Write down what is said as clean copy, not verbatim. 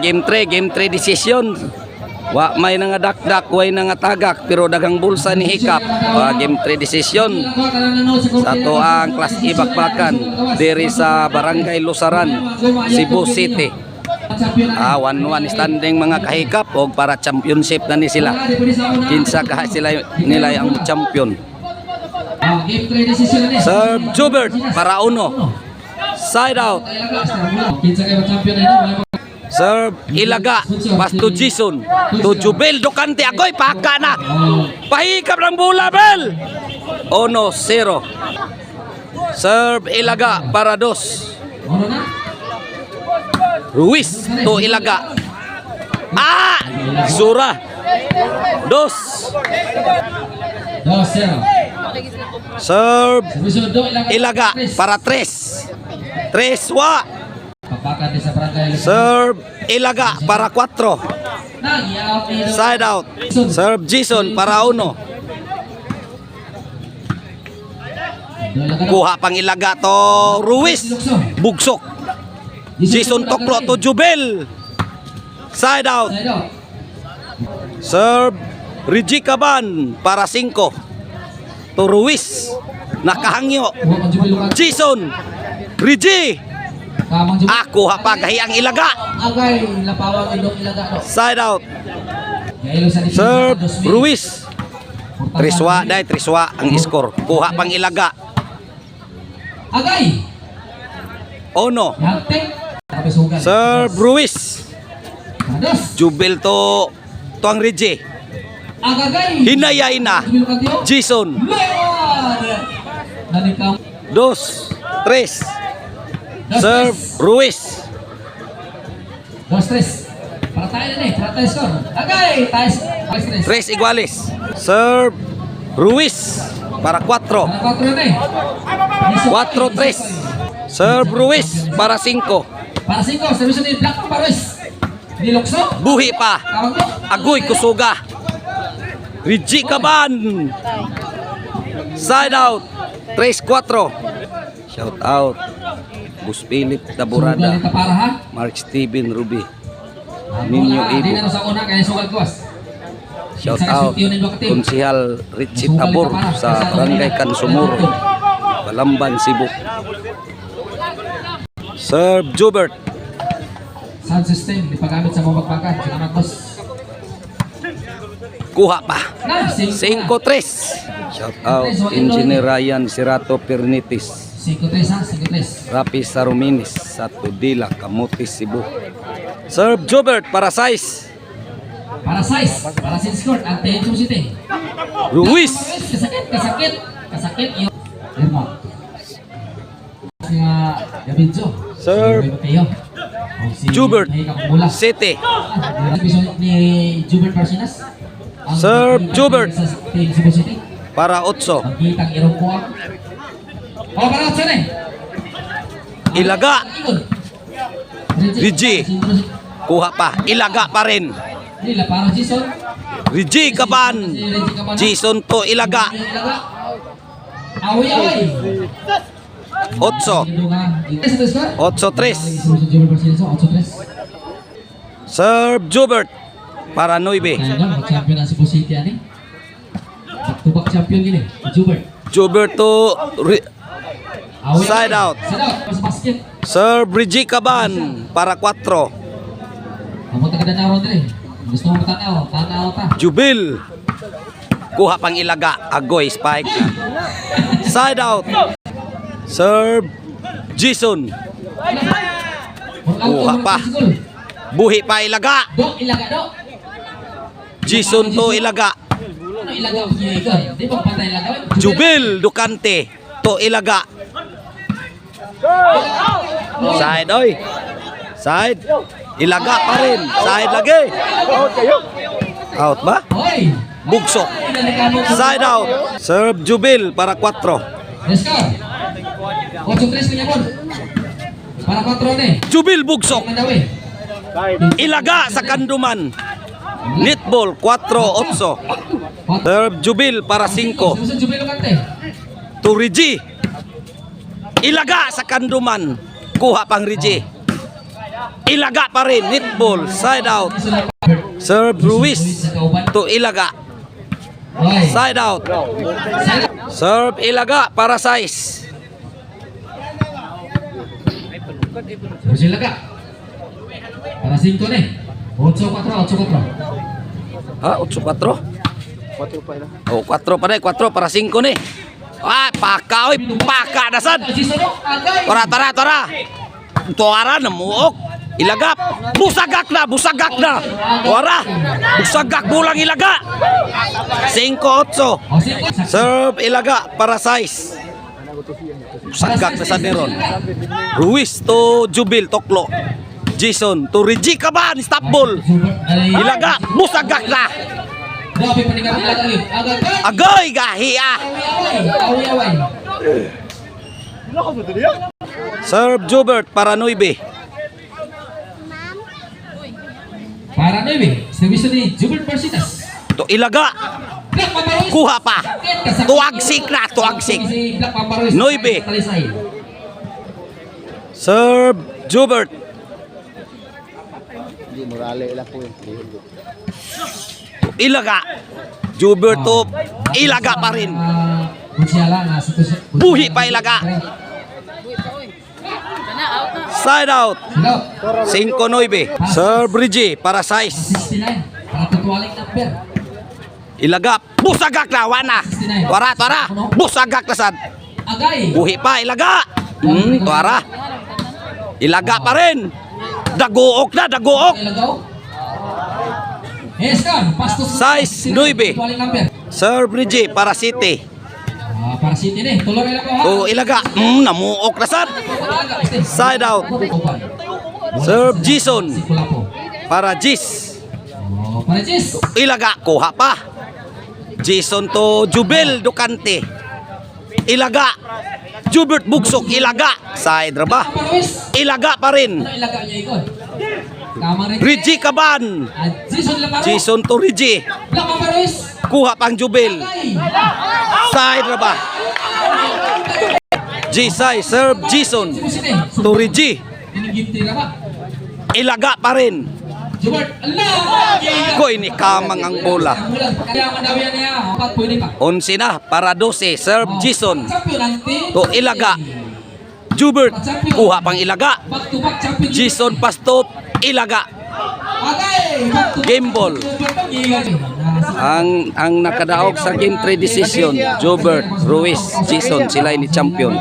Game 3 decision. Wa may nangadakdak, way nangatagak, pero dagang bulsa ni hikap. Game 3 decision. Sa to ang Class E Bakbakan diri sa Barangay Lusaran, Cebu City. 1-1 standing mga kahikap og para championship na ni sila. Kinsa ka sila nila ang champion. Serve Jubert para uno. Side out. Serve Ilaga, pas to Jason, to Jubel Ducante, agoy paka na. Pahikap ng bola, Bel. 1-0. Serve Ilaga para dos. Ruiz to Ilaga. Zura. Dos. Serve Ilaga para tres. Tres wa. Serve Ilaga para 4. Side out. Serve Jason para 1. Kuha pang Ilaga to Ruiz. Bugsok. Jason Toklo to Jubel. Side out. Serve Rigi Caban para 5. To Ruiz. Nakahangyo. Jason. Rigi. Kuha pa kahiyang Ilaga. Side out. Serve Ruiz. Triswa dai, Triswa ang score. Kuha pang Ilaga. Ono. Serve Ruiz. Jubel to ang Rigi. Hinayay na. Jason. 2, 3. Serve Ruiz. 2-3. Para tayo na para tayo score. Agay, tayo 3 iguales. Serve Ruiz para 4. 4-3. Serve Ruiz para 5. Para 5, servisyo ni Black para Ruiz. Nilokso. Buhi pa. Agoy kusuga. Rigi Caban. Side out. 3-4. Shout out. Bus Philip Taburada, Mark Steven Ruby, Ninyo Ibo. Shout out Konsihal Richie Tabor sa Barangay Kansumuro, Balamban, Cebu. Serve Jubert. Sound system dipagamit sa mga Bakbakan. Salamat, boss. Kuha pa. 5-3. Shout out Engineer Ryan Sirato Pernitis, 5-3. Rapi Saruminis sa Tudila, Camotes, Cebu. Serve Jubert para 6. Para 6. Para 6 score. Antejo City. Ruiz. Kasakit. Irma. Gabinzo. Serve Jubert. City. Ni Jubert Marcinas. Serve Jubert para 8. Ang kitang irong kuha. Para 8 na eh. Ilaga. Rigi. Kuha pa. Ilaga pa rin. Para Jason. Rigi Caban. Jason to Ilaga. Away. 8-3. 8-3. Serve Jubert para 9. Champion na si Cebu City ani. Back-to-back champion gini. Jubert to side out. Serve Rigi Caban para 4. Amo ta kada naron dire. Gusto mo tanaw ta. Jubil. Kuha pang Ilaga. Agoy spike. Side out. Serve Jason. Kuha pa. Buhi pa Ilaga. Ilaga do. Jason to Ilaga. Ilaga di ba patay Ilaga? Jubil Ducante to Ilaga. Side oy. Side. Ilaga pa rin. Side lagi. Out ba? Bugsok. Side out. Serve Jubil para 4. Let's go. 8-3 niya bon. Para 4 ni. Jubil bugsok. Ilaga sa kanduman. Netball 4-8. Serve Jubil para 5. To Rigi. Ilaga sa kanduman. Kuha pang Rigi. Ilaga pa rin. Netball. Side out. Serve Ruiz to Ilaga. Side out. Serve Ilaga para size. Silaga. Para 5 nih. 8-4, 8-4. Ha, 8-4? 4 pa ina. Oh, 4 pa rin. 4 para 5 ni. Ah, paka oy, paka dasad. Tora, tora, tora. Tuara namuok. Ilagap. Busagak na, busagak na. Tuara. Busagak bulang ilaga. 5-8. Serve Ilaga para size. Busagak na sa meron. Ruiz to Jubil Toklo. Jason to Reggie Caban. Stop ball. Ilaga. Busagak na. Grabe peningkatan lagi. Agak Agoy gahi ah. away. Serve Jubert para 9. Para 9. Service ni Jubel Persitas. To Ilaga. Black Paparois. Kuha pa. Tuagsik na, tuagsik. Si Black Paparois. 9. Talisay. Serve Jubert. Ilaga. Jubert to Ilaga pa rin. Kunciala na situasi. Buhi pa Ilaga. Side out. Hello. 5-9. Serve Reggie para size. 69. Para tutualing number. Ilaga. Busagak na, wana. Tuara, tuara. Busagak na sad. Agay. Buhi pa Ilaga. Tuara. Ilaga pa rin. Daguok na, daguok. Ilagaw. Yes kan. Pastos. Size 9. Tutualing number. Serve Reggie para City. Para City nih. Tulong ilagaw. To Ilaga. Namuok na sad. Side out. Serve Jason Kulapo. para Jis. Oh, para Jis. Ilaga. Kuha pa. Jason to Jubel Ducante. Ilaga. Jubert Bugsok. Ilaga. Side ra ba? Paparois. Ilaga pa rin. Ilaga niya ikon. Kamang Reggie Caban. Jason Lamaro. Jason to Reggie. Black Paparois. Kuha pang Jubel. Agay. Side ra ba? Jisay. Serve Jason Sini. to Reggie. Ini game tira ba? Ilaga pa rin. Jubert. Allah. Koy ni kamang ang bola. Kaya madawian niya. 4 pwede pa. 11 na para 12. Serve Jason Champion nanti. to Ilaga. Jubert. Kuha pang Ilaga. Back to back champion. Jason Pastop. Ilaga. Agay. Back to back. Game ball. Ang nakadaog sa game 3 decision, Jobert, Ruiz, Jason, sila ni champion.